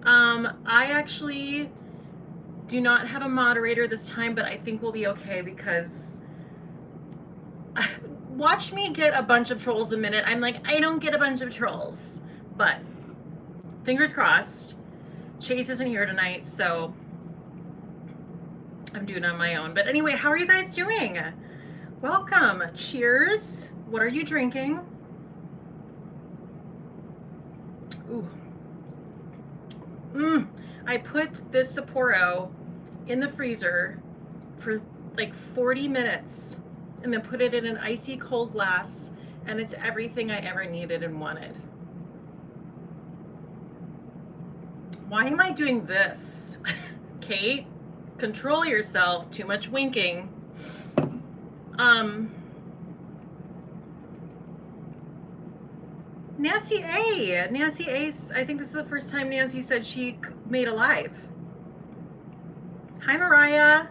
I actually do not have a moderator this time, but I think we'll be okay because watch me get a bunch of trolls a minute. I'm like, I don't get a bunch of trolls, but fingers crossed. Chase isn't here tonight, so I'm doing it on my own. But anyway, how are you guys doing? Welcome. Cheers. What are you drinking? Ooh. I put this Sapporo in the freezer for like 40 minutes and then put it in an icy cold glass, and it's everything I ever needed and wanted. Why am I doing this? Cate, control yourself. Too much winking. Nancy A. Nancy A. I think this is the first time Nancy said she made a live. Hi, Mariah.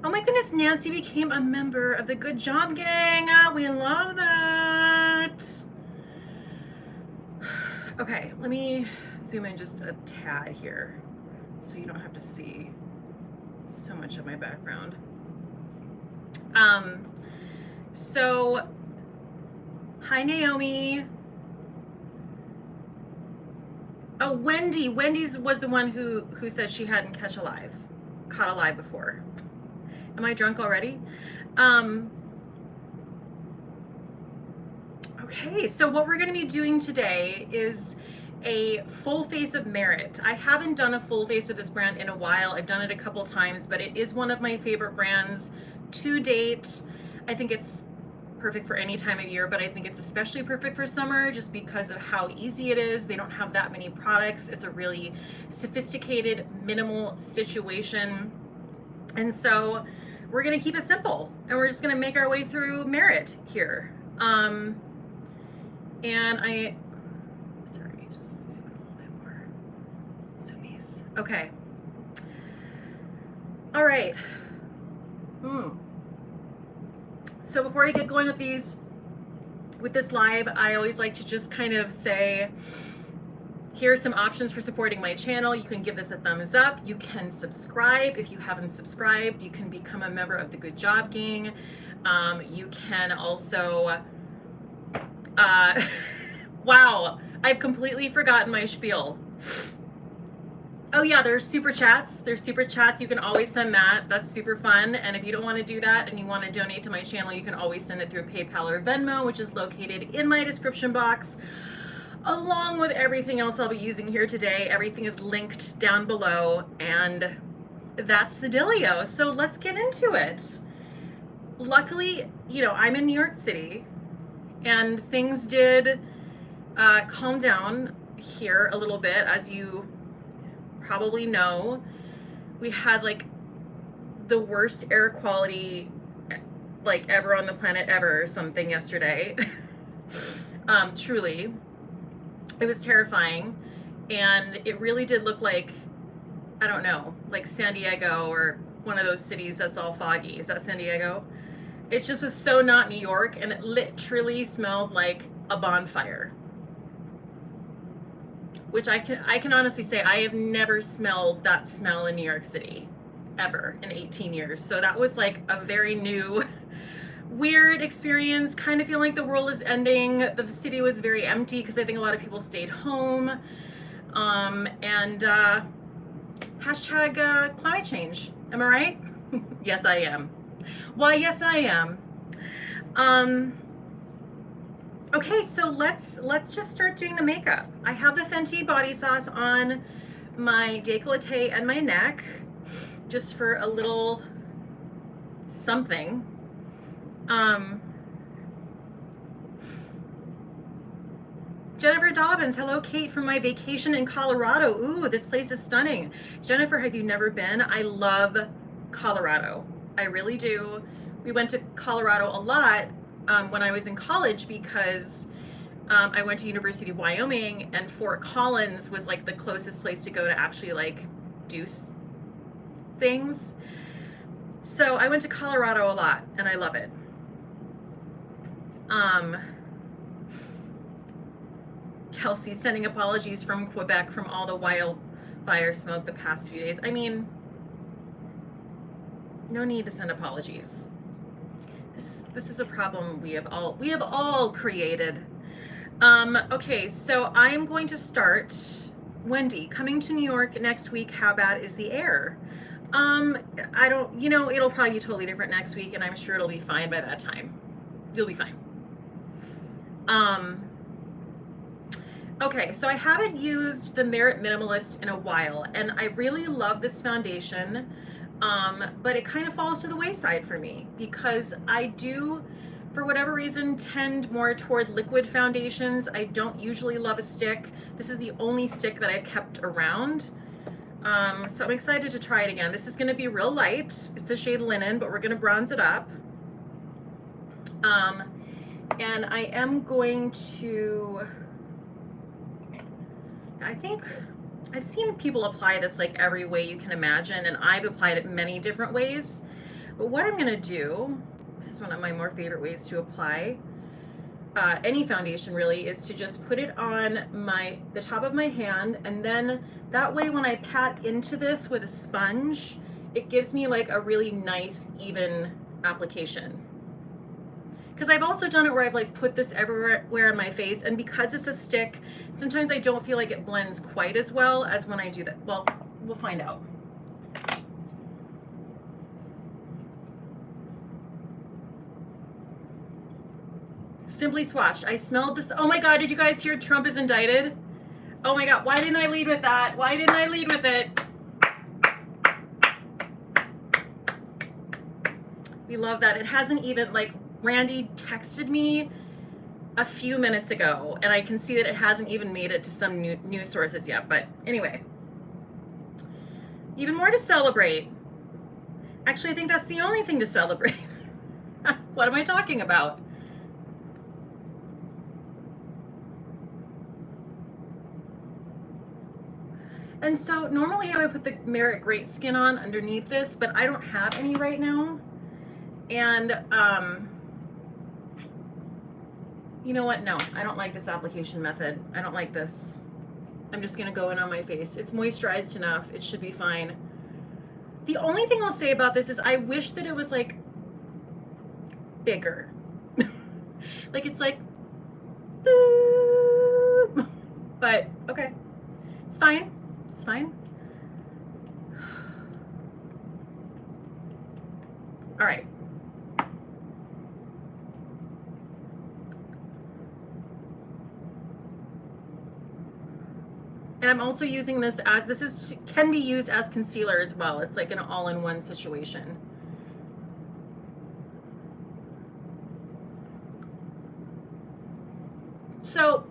Oh my goodness, Nancy became a member of the Good Job Gang. We love that. Okay, let me zoom in just a tad here so you don't have to see so much of my background. So, hi, Naomi. Oh, Wendy. Wendy's was the one who said she hadn't caught a live before. Am I drunk already? Okay, so what we're going to be doing today is a full face of Merit. I haven't done a full face of this brand in a while. I've done it a couple times, but it is one of my favorite brands to date. I think it's perfect for any time of year, but I think it's especially perfect for summer just because of how easy it is. They don't have that many products. It's a really sophisticated, minimal situation. And so we're gonna keep it simple and we're just gonna make our way through Merit here. And sorry, just let me zoom in a little bit more. Zoomies. Okay. All right. So before I get going with this live, I always like to just kind of say, here are some options for supporting my channel. You can give this a thumbs up. You can subscribe. If you haven't subscribed, you can become a member of the Good Job Gang. You can also, wow, I've completely forgotten my spiel. Oh yeah, there's super chats. You can always send that. That's super fun. And if you don't want to do that and you want to donate to my channel, you can always send it through PayPal or Venmo, which is located in my description box. Along with everything else I'll be using here today, everything is linked down below, and that's the dealio. So let's get into it. Luckily, I'm in New York City, and things did calm down here a little bit. As you probably know, we had like the worst air quality like ever on the planet ever or something yesterday. Truly. It was terrifying, and it really did look like, I don't know, like San Diego or one of those cities that's all foggy. Is that San Diego? It just was so not New York, and it literally smelled like a bonfire. Which I can honestly say I have never smelled that smell in New York City ever in 18 years. So that was like a very new, weird experience. Kind of feeling like the world is ending. The city was very empty because I think a lot of people stayed home. Hashtag climate change. Am I right? Yes, I am. Why, yes, I am. Okay, so let's just start doing the makeup. I have the Fenty body sauce on my décolleté and my neck, just for a little something. Jennifer Dobbins, hello Cate from my vacation in Colorado. Ooh, this place is stunning. Jennifer, have you never been? I love Colorado. I really do. We went to Colorado a lot when I was in college because I went to University of Wyoming, and Fort Collins was like the closest place to go to actually like do things. So I went to Colorado a lot and I love it. Kelsey sending apologies from Quebec from all the fire smoke the past few days. I mean, no need to send apologies. This is a problem we have all created. Okay, so I am going to start. Wendy, coming to New York next week, how bad is the air? I don't, it'll probably be totally different next week, and I'm sure it'll be fine by that time. You'll be fine. Okay, so I haven't used the Merit Minimalist in a while, and I really love this foundation, but it kind of falls to the wayside for me because I do, for whatever reason, tend more toward liquid foundations. I don't usually love a stick. This is the only stick that I've kept around. So I'm excited to try it again. This is going to be real light. It's the shade Linen, but we're going to bronze it up. And I am going to, I think I've seen people apply this like every way you can imagine, and I've applied it many different ways. But what I'm going to do, this is one of my more favorite ways to apply any foundation really, is to just put it on the top of my hand, and then that way when I pat into this with a sponge, it gives me like a really nice even application. Because I've also done it where I've like put this everywhere on my face, and because it's a stick, sometimes I don't feel like it blends quite as well as when I do that. Well, we'll find out. Simply swatched. I smelled this. Oh my God, did you guys hear Trump is indicted? Oh my God, why didn't I lead with that? Why didn't I lead with it? We love that. It hasn't even, like, Randy texted me a few minutes ago, and I can see that it hasn't even made it to some news sources yet. But anyway, even more to celebrate. Actually, I think that's the only thing to celebrate. What am I talking about? And so normally I would put the Merit Great Skin on underneath this, but I don't have any right now. And you know what? No, I don't like this application method. I don't like this. I'm just gonna go in on my face. It's moisturized enough. It should be fine. The only thing I'll say about this is I wish that it was like bigger. Like it's like, boop. But okay, it's fine. It's fine. All right. And I'm also using this as, can be used as concealer as well. It's like an all-in-one situation. So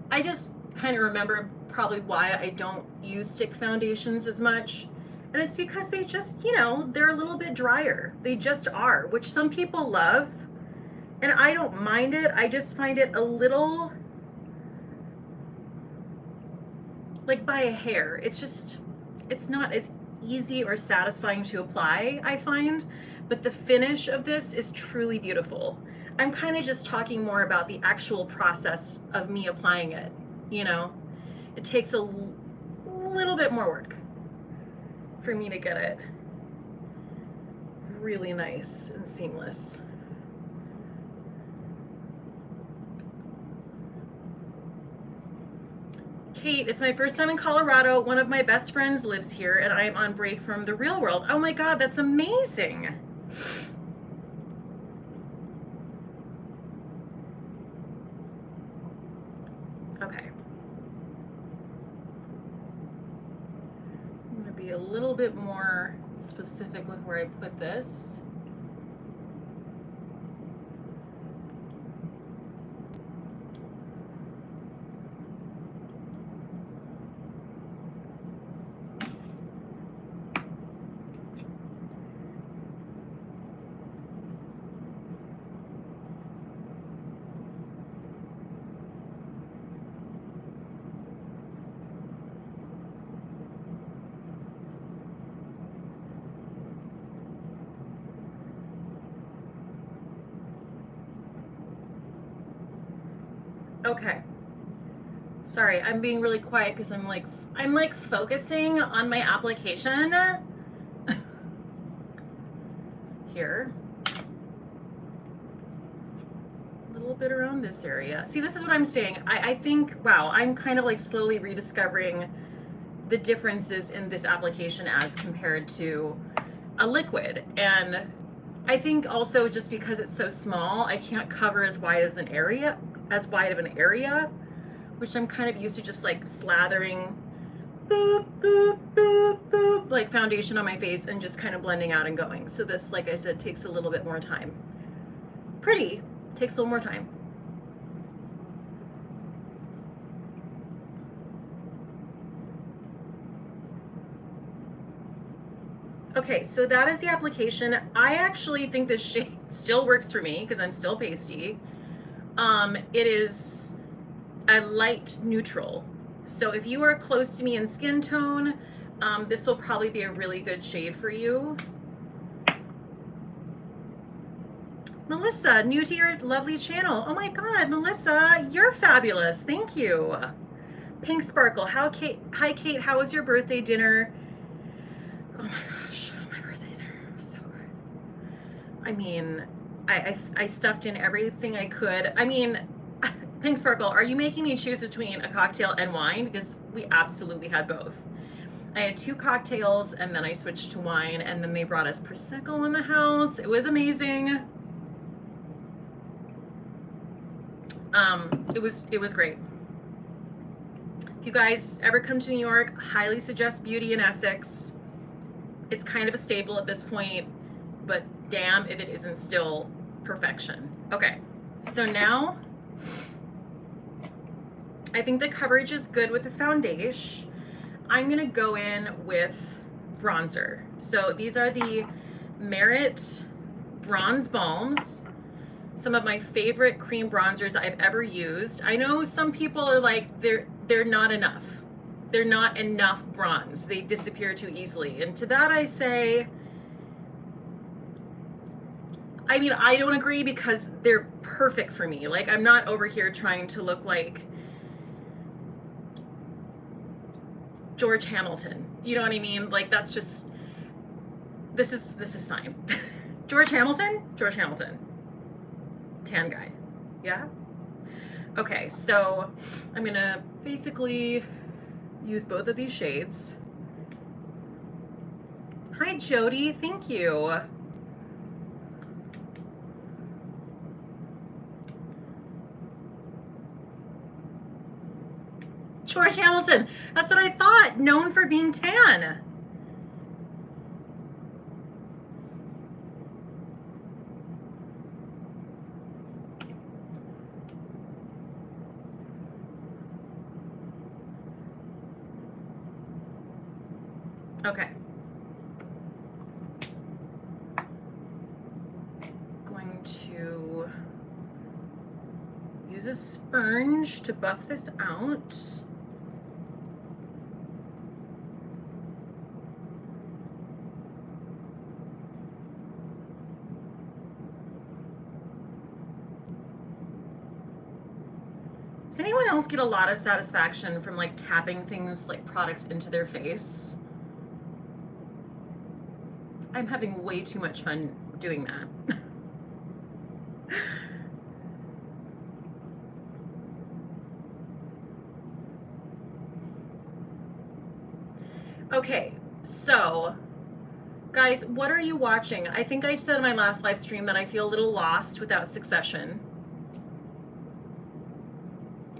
I just kind of remember probably why I don't use stick foundations as much. And it's because they just, they're a little bit drier. They just are, which some people love. And I don't mind it. I just find it a little like by a hair. It's not as easy or satisfying to apply, I find. But the finish of this is truly beautiful. I'm kind of just talking more about the actual process of me applying it, It takes a little bit more work for me to get it really nice and seamless. Kate, it's my first time in Colorado. One of my best friends lives here, and I'm on break from the real world. Oh my God, that's amazing. Okay. I'm going to be a little bit more specific with where I put this. Okay. Sorry, I'm being really quiet because I'm like I'm like focusing on my application here. A little bit around this area. See, this is what I'm saying. I think, wow, I'm kind of like slowly rediscovering the differences in this application as compared to a liquid. And I think also just because it's so small, I can't cover as wide of an area, which I'm kind of used to just like slathering boop, boop, boop, boop, like foundation on my face and just kind of blending out and going. So this, like I said, takes a little bit more time. Pretty, takes a little more time. Okay, so that is the application. I actually think this shade still works for me because I'm still pasty. It is a light neutral. So if you are close to me in skin tone, this will probably be a really good shade for you. Melissa, new to your lovely channel. Oh my God, Melissa, you're fabulous. Thank you. Pink Sparkle, hi Kate, how was your birthday dinner? Oh my gosh, my birthday dinner was so good. I mean, I stuffed in everything I could. I mean, Pink Sparkle, are you making me choose between a cocktail and wine? Because we absolutely had both. I had 2 cocktails and then I switched to wine, and then they brought us Prosecco in the house. It was amazing. It was great. If you guys ever come to New York, highly suggest Beauty in Essex. It's kind of a staple at this point, but damn if it isn't still perfection. Okay, so now I think the coverage is good with the foundation. I'm gonna go in with bronzer. So these are the Merit Bronze Balms. Some of my favorite cream bronzers I've ever used. I know some people are like, they're not enough. They're not enough bronze. They disappear too easily. And to that I say, I mean, I don't agree because they're perfect for me. Like, I'm not over here trying to look like George Hamilton. You know what I mean? Like, that's just, this is fine. George Hamilton? George Hamilton. Tan guy. Yeah? Okay, so I'm gonna basically use both of these shades. Hi Jody, thank you. George Hamilton, that's what I thought, known for being tan. Okay. Going to use a sponge to buff this out. Does anyone else get a lot of satisfaction from like tapping things like products into their face? I'm having way too much fun doing that. Okay, so guys, what are you watching? I think I said in my last live stream that I feel a little lost without Succession.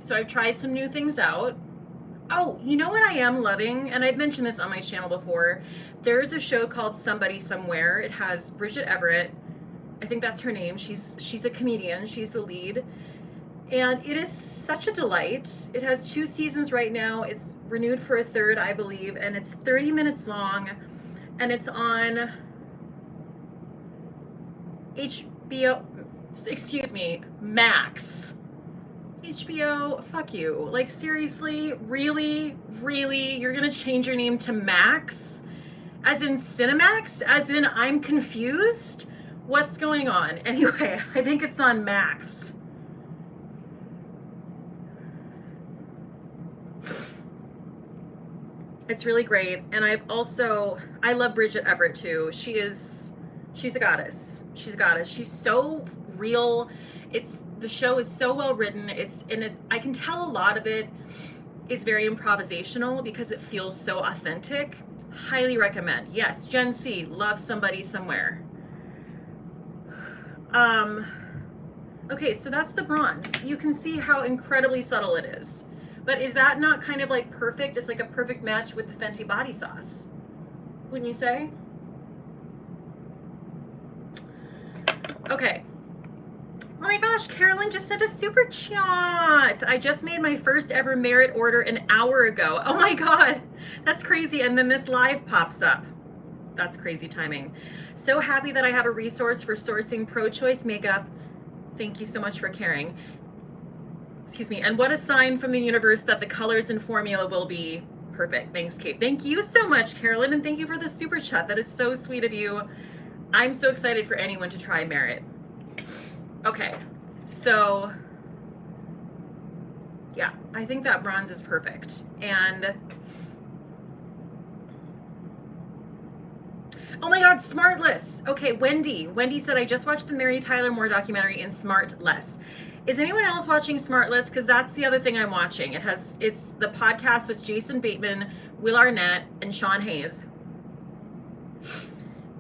So I've tried some new things out. Oh, you know what I am loving? And I've mentioned this on my channel before. There's a show called Somebody Somewhere. It has Bridget Everett. I think that's her name. She's a comedian. She's the lead. And it is such a delight. It has 2 seasons right now. It's renewed for a 3rd, I believe. And it's 30 minutes long. And it's on HBO, excuse me, Max. HBO, fuck you. Like, seriously, really, you're gonna change your name to Max? As in Cinemax? As in I'm confused? What's going on? Anyway, I think it's on Max. It's really great. And I love Bridget Everett too. She's a goddess. She's a goddess. She's so real. The show is so well written. I can tell a lot of it is very improvisational because it feels so authentic. Highly recommend. Yes, Gen C, love Somebody Somewhere. Okay, so that's the bronze. You can see how incredibly subtle it is. But is that not kind of like perfect? It's like a perfect match with the Fenty body sauce, wouldn't you say? Okay. Oh my gosh, Carolyn just sent a super chat. I just made my first ever Merit order an hour ago. Oh my God, that's crazy. And then this live pops up. That's crazy timing. So happy that I have a resource for sourcing pro-choice makeup. Thank you so much for caring. Excuse me. And what a sign from the universe that the colors and formula will be perfect. Thanks, Kate. Thank you so much, Carolyn. And thank you for the super chat. That is so sweet of you. I'm so excited for anyone to try Merit. Okay. So yeah, I think that bronze is perfect. And oh my God, Smartless. Okay, Wendy. Wendy said, I just watched the Mary Tyler Moore documentary in Smartless. Is anyone else watching Smartless? Because that's the other thing I'm watching. It's the podcast with Jason Bateman, Will Arnett, and Sean Hayes.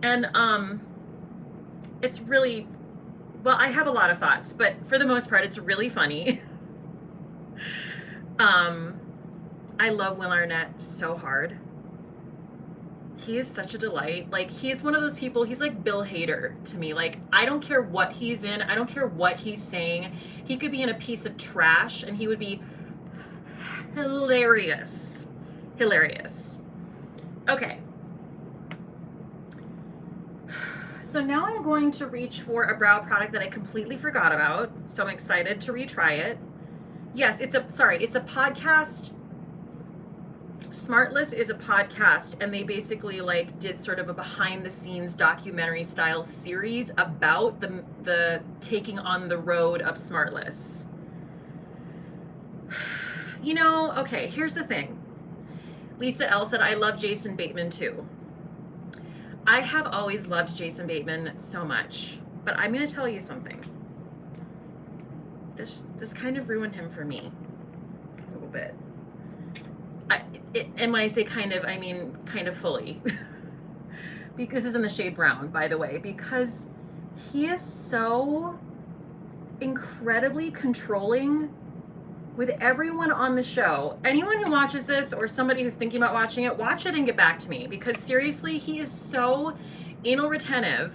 And it's really, well, I have a lot of thoughts, but for the most part, it's really funny. I love Will Arnett so hard. He is such a delight. Like, he's one of those people, he's like Bill Hader to me. Like, I don't care what he's in. I don't care what he's saying. He could be in a piece of trash and he would be hilarious. Hilarious. Okay. So now I'm going to reach for a brow product that I completely forgot about. So I'm excited to retry it. Yes, it's a podcast. Smartless is a podcast, and they basically like did sort of a behind the scenes documentary style series about the taking on the road of Smartless. You know, okay, here's the thing. Lisa L said, I love Jason Bateman too. I have always loved Jason Bateman so much, but I'm going to tell you something. This kind of ruined him for me a little bit. And when I say kind of, I mean kind of fully. Because this is in the shade brown, by the way, because he is so incredibly controlling with everyone on the show. Anyone who watches this or somebody who's thinking about watching it, watch it and get back to me, because seriously, he is so anal retentive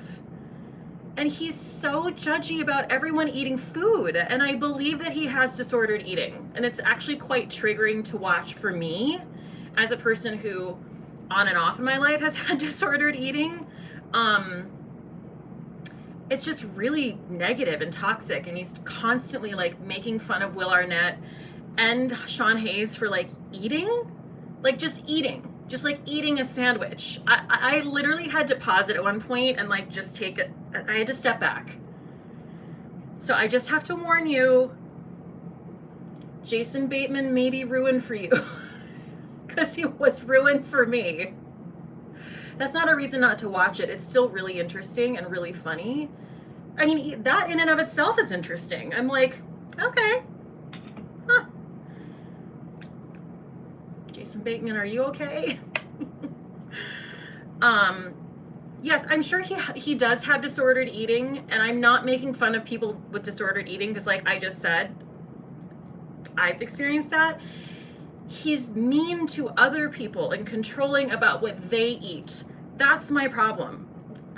and he's so judgy about everyone eating food. And I believe that he has disordered eating, and it's actually quite triggering to watch for me as a person who on and off in my life has had disordered eating. It's just really negative and toxic, and he's constantly like making fun of Will Arnett and Sean Hayes for like eating, like just like eating a sandwich. I literally had to pause it at one point and like just take it. I had to step back. So I just have to warn you, Jason Bateman may be ruined for you because he was ruined for me. That's not a reason not to watch it. It's still really interesting and really funny. I mean, that in and of itself is interesting. I'm like, okay. Huh. Jason Bateman, are you okay? Yes, I'm sure he does have disordered eating, and I'm not making fun of people with disordered eating because, like I just said, I've experienced that. He's mean to other people and controlling about what they eat. That's my problem.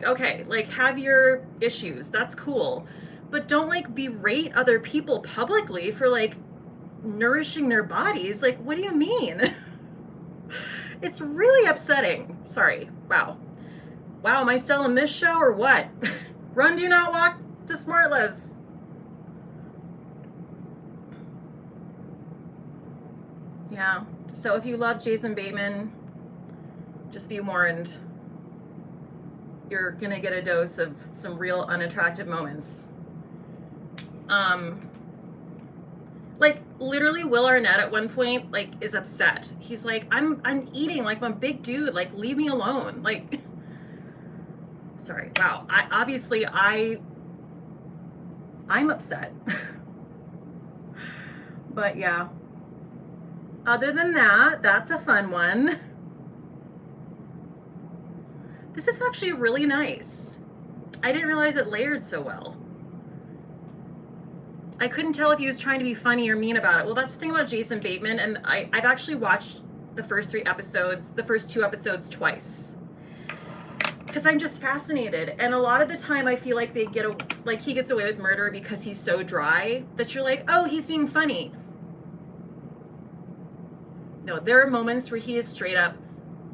Okay, like, have your issues, that's cool, but don't like berate other people publicly for like nourishing their bodies. Like, what do you mean? It's really upsetting. Sorry. Wow, am I selling this show or what? Run, do not walk to Smartless. Yeah, so if you love Jason Bateman, just be warned. You're gonna get a dose of some real unattractive moments. literally Will Arnett at one point like is upset. He's like, I'm eating, like I'm a big dude, like leave me alone. Like sorry. Wow. I'm upset. But yeah. Other than that, that's a fun one. This is actually really nice. I didn't realize it layered so well. I couldn't tell if he was trying to be funny or mean about it. Well, that's the thing about Jason Bateman, and I've actually watched the first two episodes twice. Because I'm just fascinated. And a lot of the time I feel like he gets away with murder because he's so dry that you're like, oh, he's being funny. No, there are moments where he is straight up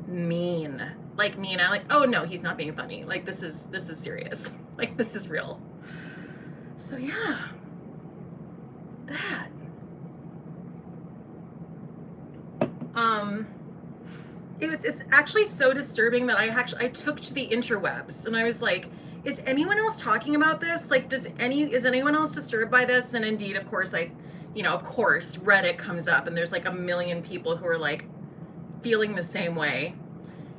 mean. Like mean. I'm like, oh no, he's not being funny. Like this is serious. Like this is real. So yeah. That. It's actually so disturbing that I took to the interwebs and I was like, is anyone else talking about this? Like, is anyone else disturbed by this? And indeed, of course, of course, Reddit comes up and there's like a million people who are like feeling the same way.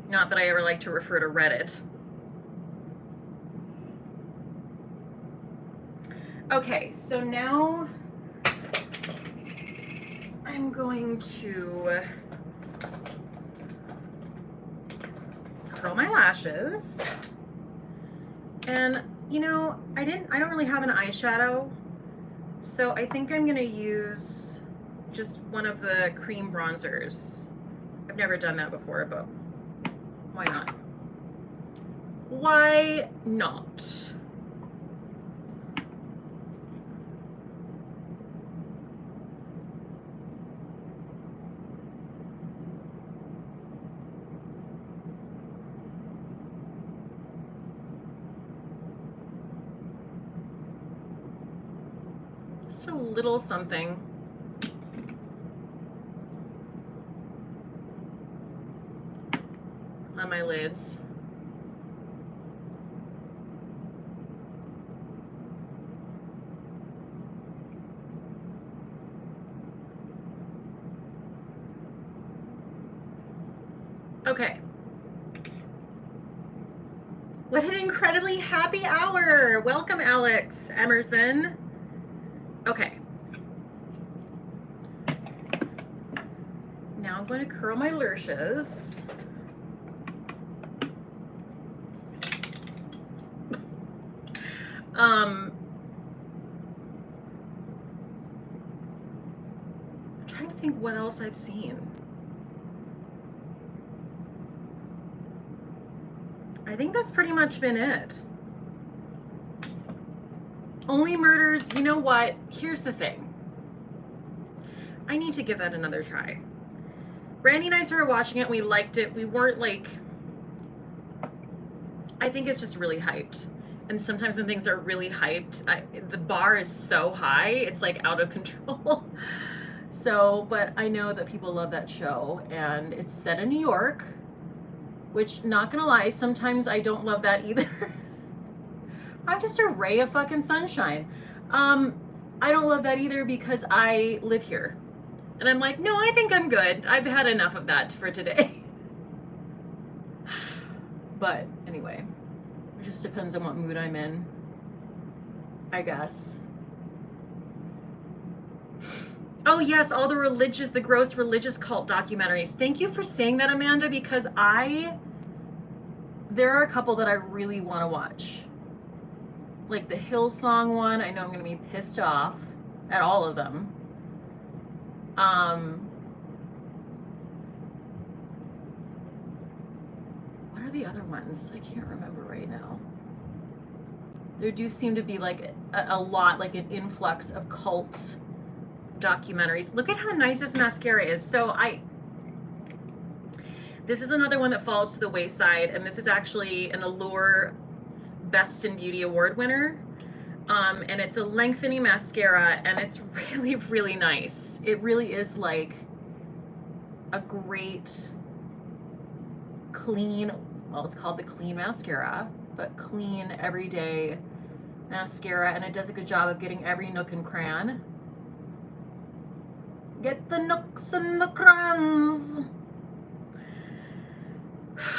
Not that I ever like to refer to Reddit. Okay, so now I'm going to curl my lashes. And I don't really have an eyeshadow, so I think I'm gonna use just one of the cream bronzers. I've never done that before, but why not? Why not? Just a little something. On my lids. Okay. What an incredibly happy hour. Welcome, Alex Emerson. Okay. Now I'm going to curl my lashes. I'm trying to think what else I've seen. I think that's pretty much been it. Only Murders, you know what? Here's the thing. I need to give that another try. Brandy and I started watching it, and we liked it. We weren't like, I think it's just really hyped. And sometimes when things are really hyped, the bar is so high, it's like out of control. So, but I know that people love that show, and it's set in New York, which, not gonna lie, sometimes I don't love that either. I'm just a ray of fucking sunshine. I don't love that either because I live here. And I'm like, no, I think I'm good. I've had enough of that for today. But anyway, it just depends on what mood I'm in, I guess. Oh yes, all the gross religious cult documentaries. Thank you for saying that, Amanda, because there are a couple that I really want to watch. Like the Hillsong one, I know I'm going to be pissed off at all of them. What are the other ones? I can't remember right now. There do seem to be like a lot, like an influx of cult documentaries. Look at how nice this mascara is. So this is another one that falls to the wayside, and this is actually an Allure Best in Beauty Award winner. And it's a lengthening mascara, and it's really, really nice. It really is like a great clean, well, it's called the clean mascara, but clean everyday mascara, and it does a good job of getting every nook and cranny. Get the nooks and the crayons.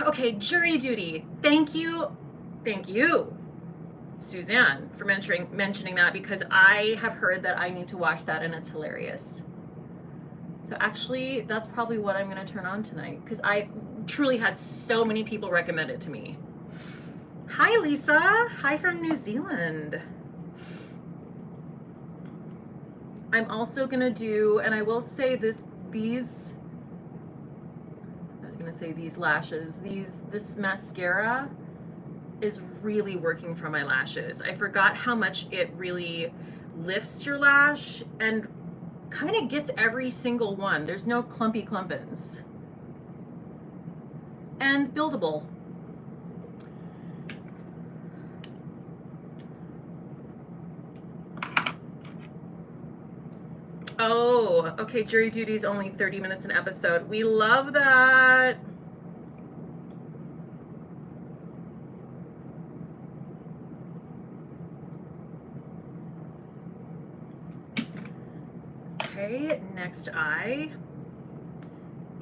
Okay, jury duty. Thank you, Suzanne, for mentioning that, because I have heard that I need to watch that and it's hilarious. So actually, that's probably what I'm going to turn on tonight, because I truly had so many people recommend it to me. Hi, Lisa. Hi from New Zealand. I'm also going to do, and I will say these lashes, this mascara is really working for my lashes. I forgot how much it really lifts your lash and kind of gets every single one. There's no clumpy clumpins. And buildable. Oh, okay, jury duty is only 30 minutes an episode. We love that. Okay, next eye.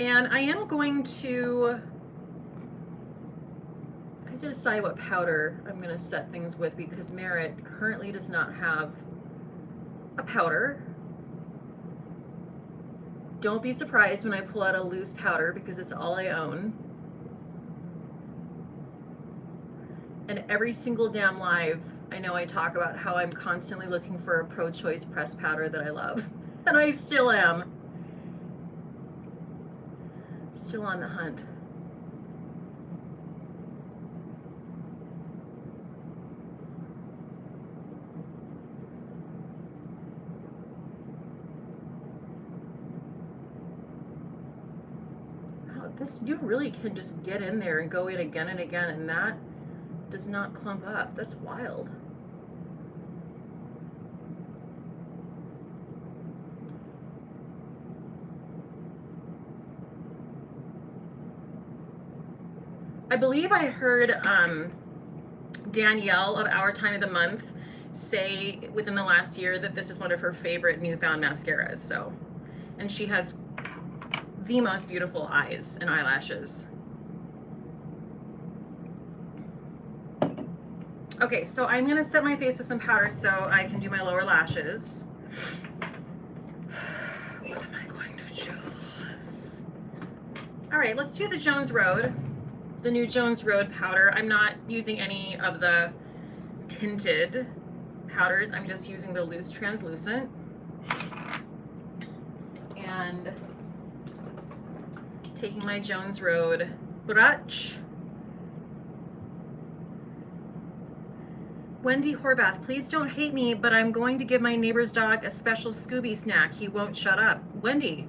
And I am going to, I have to decide what powder I'm going to set things with, because Merit currently does not have a powder. Don't be surprised when I pull out a loose powder, because it's all I own. And every single damn live, I know I talk about how I'm constantly looking for a pro-choice pressed powder that I love. And I still am. Still on the hunt. Wow, this, you really can just get in there and go in again and again, and that does not clump up. That's wild. I believe I heard Danielle of Our Time of the Month say within the last year that this is one of her favorite newfound mascaras. So, and she has the most beautiful eyes and eyelashes. Okay, so I'm gonna set my face with some powder so I can do my lower lashes. What am I going to choose? All right, let's do the Jones Road. The new Jones Road powder. I'm not using any of the tinted powders. I'm just using the loose translucent. And taking my Jones Road brush. Wendy Horvath, please don't hate me, but I'm going to give my neighbor's dog a special Scooby snack. He won't shut up. Wendy,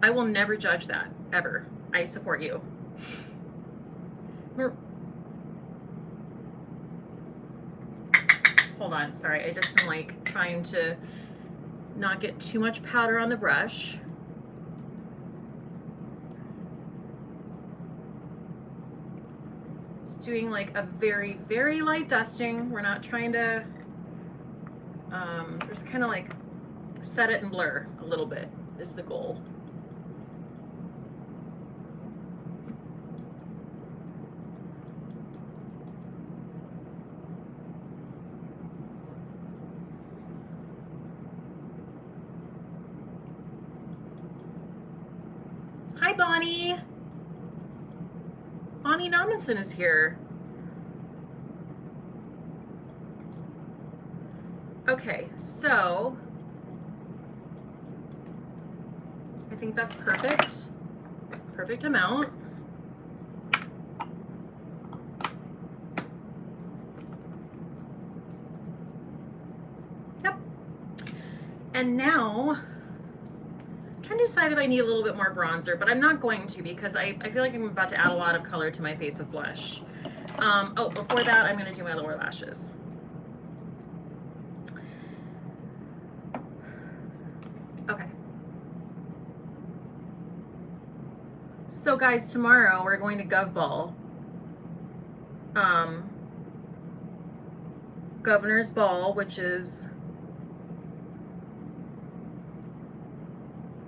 I will never judge that, ever. I support you. Hold on, sorry, I just am like trying to not get too much powder on the brush. Just doing like a very, very light dusting. We're not trying to, just kind of like set it and blur a little bit is the goal. Hi, Bonnie. Bonnie Nominson is here. Okay, so I think that's perfect. Perfect amount. Yep. And now trying to decide if I need a little bit more bronzer, but I'm not going to, because I feel like I'm about to add a lot of color to my face with blush. Oh, before that, I'm going to do my lower lashes. Okay. So guys, tomorrow we're going to Gov Ball. Governor's Ball, which is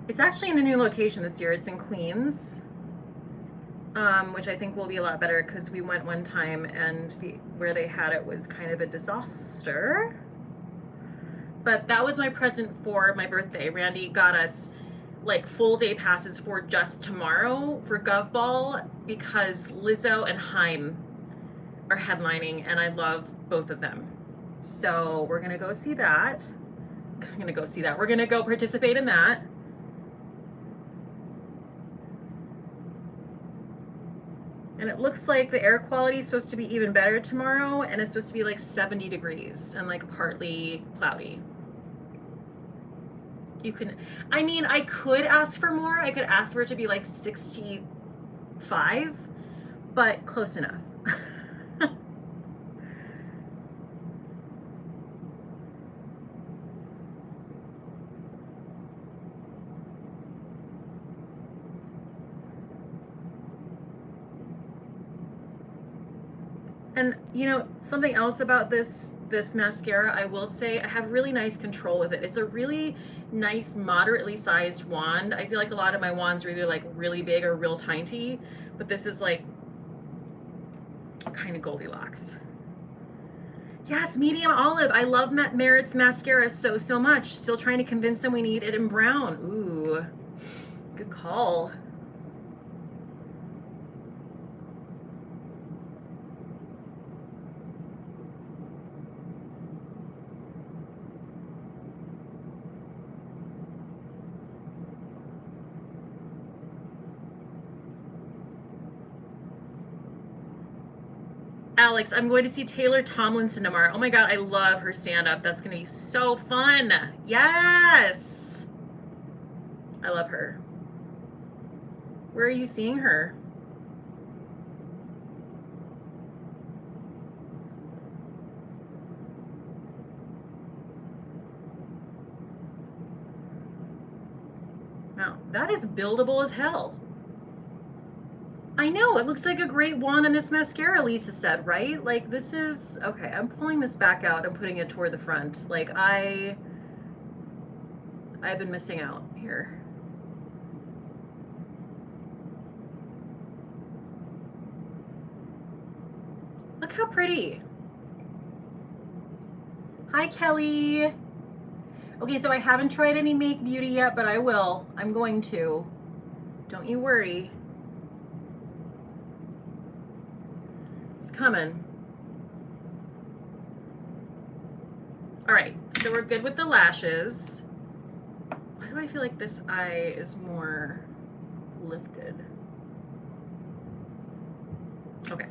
It's actually in a new location this year. It's in Queens, which I think will be a lot better because we went one time and where they had it was kind of a disaster. But that was my present for my birthday. Randy got us like full day passes for just tomorrow for Gov Ball because Lizzo and Haim are headlining and I love both of them. So we're gonna go see that. We're gonna go participate in that. And it looks like the air quality is supposed to be even better tomorrow, and it's supposed to be like 70 degrees and like partly cloudy. I mean, I could ask for more. I could ask for it to be like 65, but close enough. And you know, something else about this mascara, I will say, I have really nice control with it. It's a really nice, moderately sized wand. I feel like a lot of my wands are either like really big or real tiny, but this is like kind of Goldilocks. Yes, medium olive. I love Merit's mascara so much. Still trying to convince them we need it in brown. Ooh, good call. Alex, I'm going to see Taylor Tomlinson tomorrow. Oh my God, I love her stand-up. That's going to be so fun. Yes. I love her. Where are you seeing her? Wow, that is buildable as hell. I know, it looks like a great wand in this mascara, Lisa said, right? Like, this is, okay, I'm pulling this back out and putting it toward the front. Like, I've been missing out here. Look how pretty. Hi, Kelly. Okay, so I haven't tried any Make Beauty yet, but I will. I'm going to. Don't you worry. Coming. All right, so we're good with the lashes. Why do I feel like this eye is more lifted? Okay.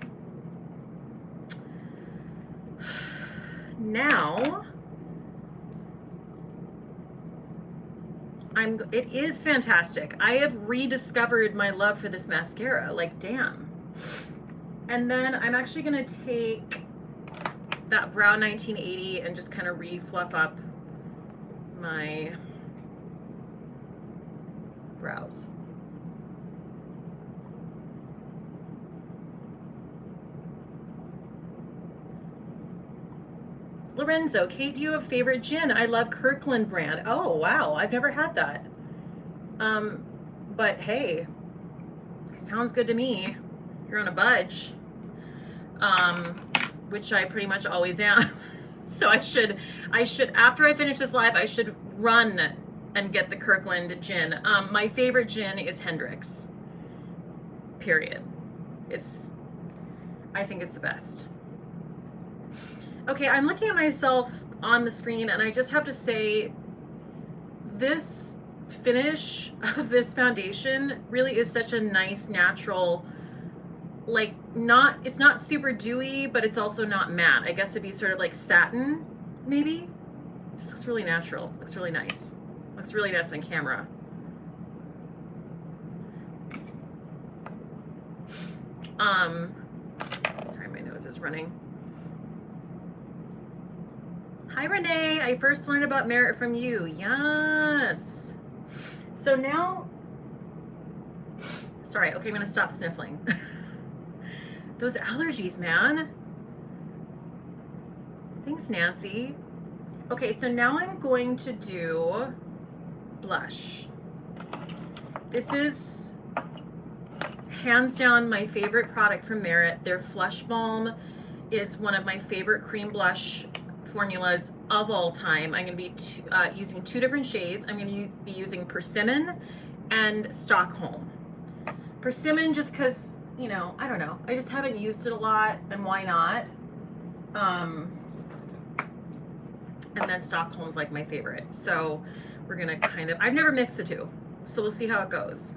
Now, it is fantastic. I have rediscovered my love for this mascara, like damn. And then I'm actually gonna take that Brow 1980 and just kind of refluff up my brows. Lorenzo, Kate, do you have a favorite gin? I love Kirkland brand. Oh, wow, I've never had that. But hey, sounds good to me. You're on a budge. Which I pretty much always am. So I should, after I finish this live, I should run and get the Kirkland gin. My favorite gin is Hendrick's, period. I think it's the best. Okay, I'm looking at myself on the screen and I just have to say, this finish of this foundation really is such a nice, natural, like it's not super dewy, but it's also not matte. I guess it'd be sort of like satin, maybe. Just looks really natural. Looks really nice. Looks really nice on camera. Sorry, my nose is running. Hi, Renee. I first learned about Merit from you. Yes. So now, sorry. Okay, I'm gonna stop sniffling. Those allergies, man. Thanks, Nancy. Okay, so now I'm going to do blush. This is hands down my favorite product from Merit. Their Flush Balm is one of my favorite cream blush formulas of all time. I'm going to be using 2 different shades. I'm going to be using Persimmon and Stockholm. Persimmon just because, you know, I don't know. I just haven't used it a lot, and why not? And then Stockholm's like my favorite. So we're going to kind of, I've never mixed the two. So we'll see how it goes.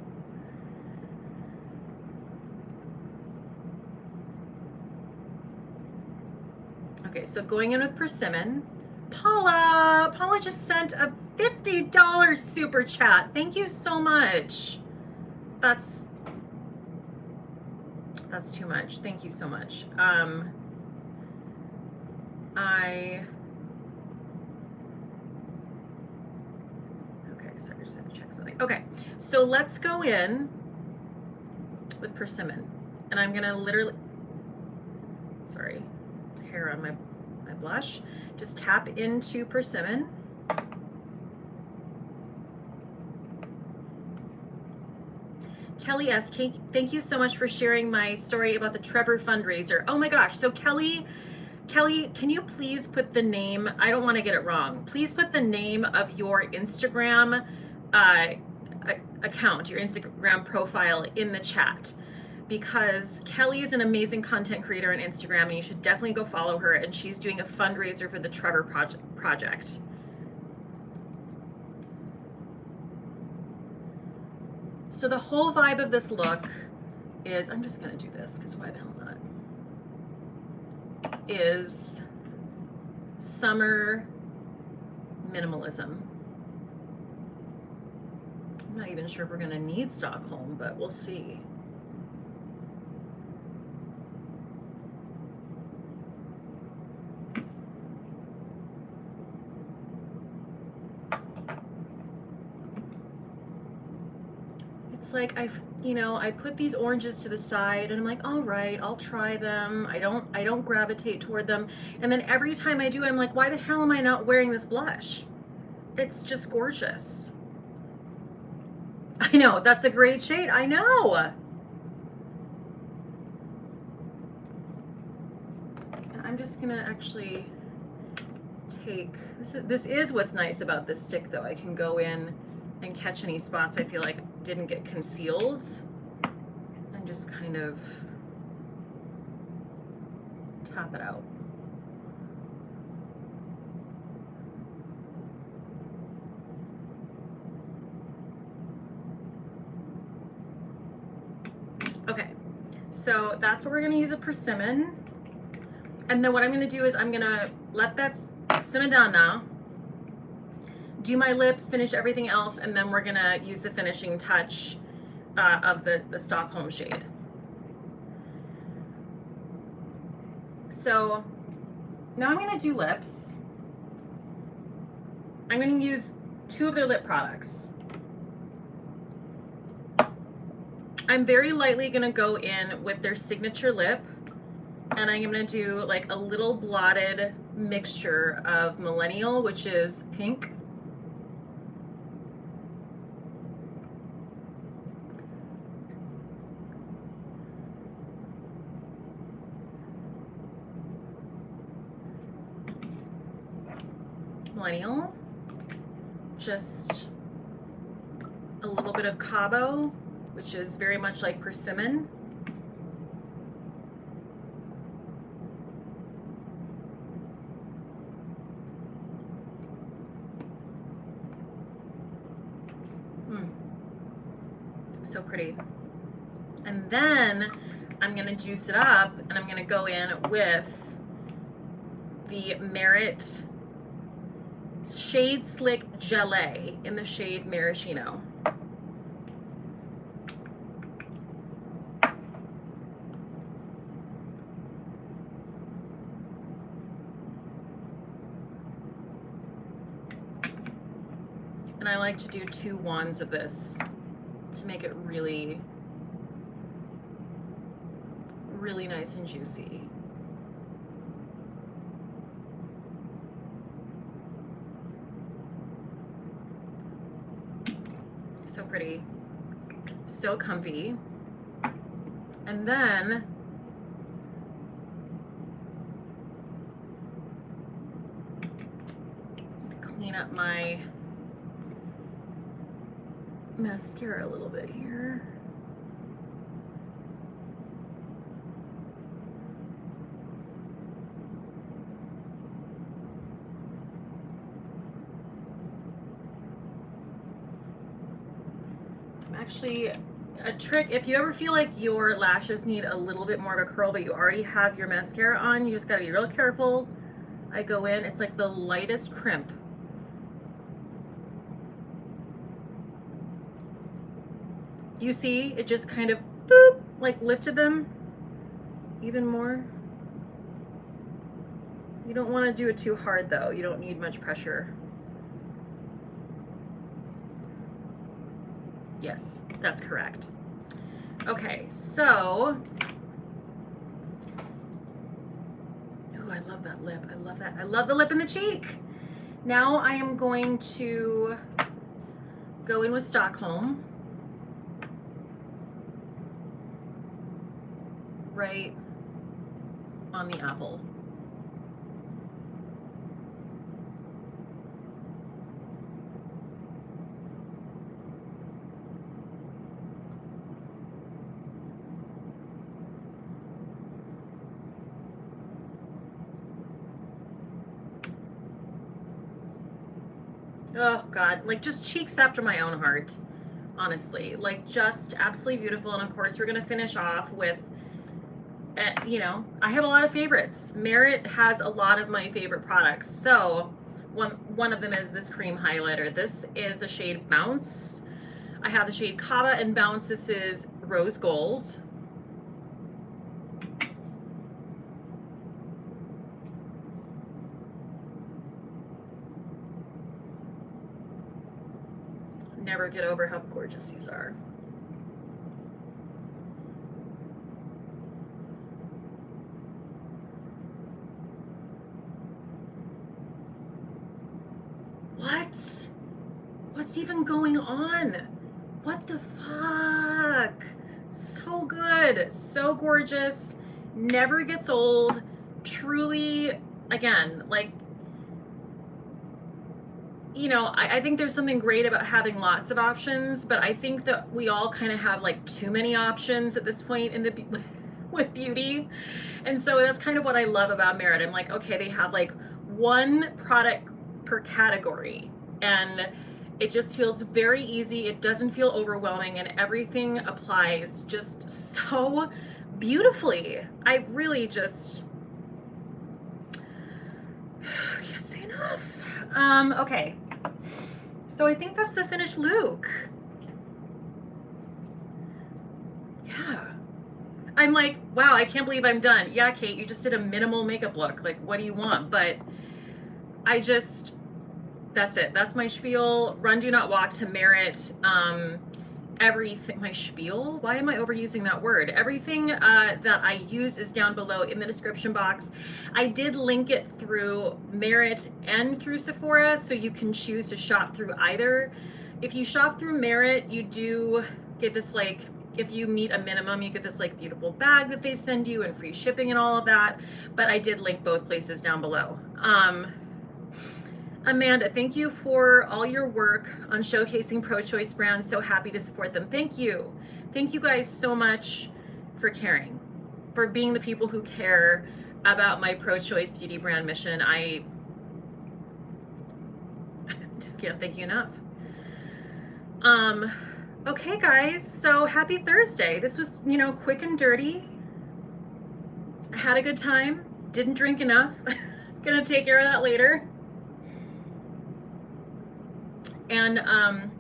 Okay, so going in with Persimmon. Paula just sent a $50 super chat. Thank you so much. That's too much. Thank you so much. Okay, sorry, I just have to check something. Okay, so let's go in with Persimmon. And I'm gonna literally, sorry, hair on my blush. Just tap into Persimmon. Kelly S. Thank you so much for sharing my story about the Trevor fundraiser. Oh my gosh. So Kelly, can you please put the name, I don't want to get it wrong. Please put the name of your Instagram account, your Instagram profile in the chat, because Kelly is an amazing content creator on Instagram and you should definitely go follow her, and she's doing a fundraiser for the Trevor project. So the whole vibe of this look is, I'm just gonna do this because why the hell not, is summer minimalism. I'm not even sure if we're gonna need Stockholm, but we'll see. Like I put these oranges to the side and I'm like, all right, I'll try them. I don't gravitate toward them. And then every time I do, I'm like, why the hell am I not wearing this blush? It's just gorgeous. I know, that's a great shade. I know. And I'm just gonna actually take, this is what's nice about this stick though. I can go in and catch any spots I feel like didn't get concealed and just kind of tap it out. Okay, so that's what we're gonna use a Persimmon. And then what I'm gonna do is I'm gonna let that simmer down now, do my lips, finish everything else, and then we're gonna use the finishing touch of the Stockholm shade. So now I'm gonna do lips. I'm gonna use 2 of their lip products. I'm very lightly gonna go in with their signature lip, and I'm gonna do like a little blotted mixture of Millennial, which is pink, Millennial, just a little bit of Cabo, which is very much like Persimmon, so pretty. And then I'm gonna juice it up and I'm gonna go in with the Merit Shade Slick Gelée in the shade Maraschino. And I like to do 2 wands of this to make it really, really nice and juicy. So pretty. So comfy. And then clean up my mascara a little bit here. Actually, a trick, if you ever feel like your lashes need a little bit more of a curl, but you already have your mascara on, you just gotta be real careful. I go in, it's like the lightest crimp. You see, it just kind of, boop, like lifted them even more. You don't wanna do it too hard though. You don't need much pressure. Yes, that's correct. Okay, so, ooh, I love that lip. I love that. I love the lip and the cheek. Now I am going to go in with Stockholm. Right on the apple. Oh God, like just cheeks after my own heart, honestly. Like just absolutely beautiful. And of course we're gonna finish off with, you know, I have a lot of favorites. Merit has a lot of my favorite products. So one of them is this cream highlighter. This is the shade Bounce. I have the shade Kava and Bounce. This is Rose Gold. Never get over how gorgeous these are. What? What's even going on? What the fuck? So good, so gorgeous, never gets old. Truly, again, like, you know, I think there's something great about having lots of options, but I think that we all kind of have like too many options at this point in the with beauty. And so that's kind of what I love about Merit. I'm like, okay, they have like one product per category, and it just feels very easy. It doesn't feel overwhelming, and everything applies just so beautifully. I really just can't say enough. Okay, so I think that's the finished look. Yeah, I'm like, wow, I can't believe I'm done. Yeah, Kate, you just did a minimal makeup look. Like, what do you want? But I just, that's it. That's my spiel. Run, do not walk to Merit. Everything, my spiel? Why am I overusing that word? Everything that I use is down below in the description box. I did link it through Merit and through Sephora, so you can choose to shop through either. If you shop through Merit, you do get this, like, if you meet a minimum, you get this like beautiful bag that they send you and free shipping and all of that. But I did link both places down below. Amanda, thank you for all your work on showcasing pro-choice brands. So happy to support them. Thank you. Thank you guys so much for caring, for being the people who care about my pro-choice beauty brand mission. I just can't thank you enough. Okay, guys, so happy Thursday. This was, you know, quick and dirty. I had a good time. Didn't drink enough. Gonna take care of that later. And,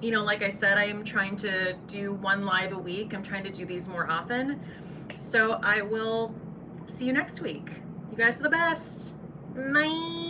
you know, like I said, I am trying to do one live a week. I'm trying to do these more often. So I will see you next week. You guys are the best. Bye.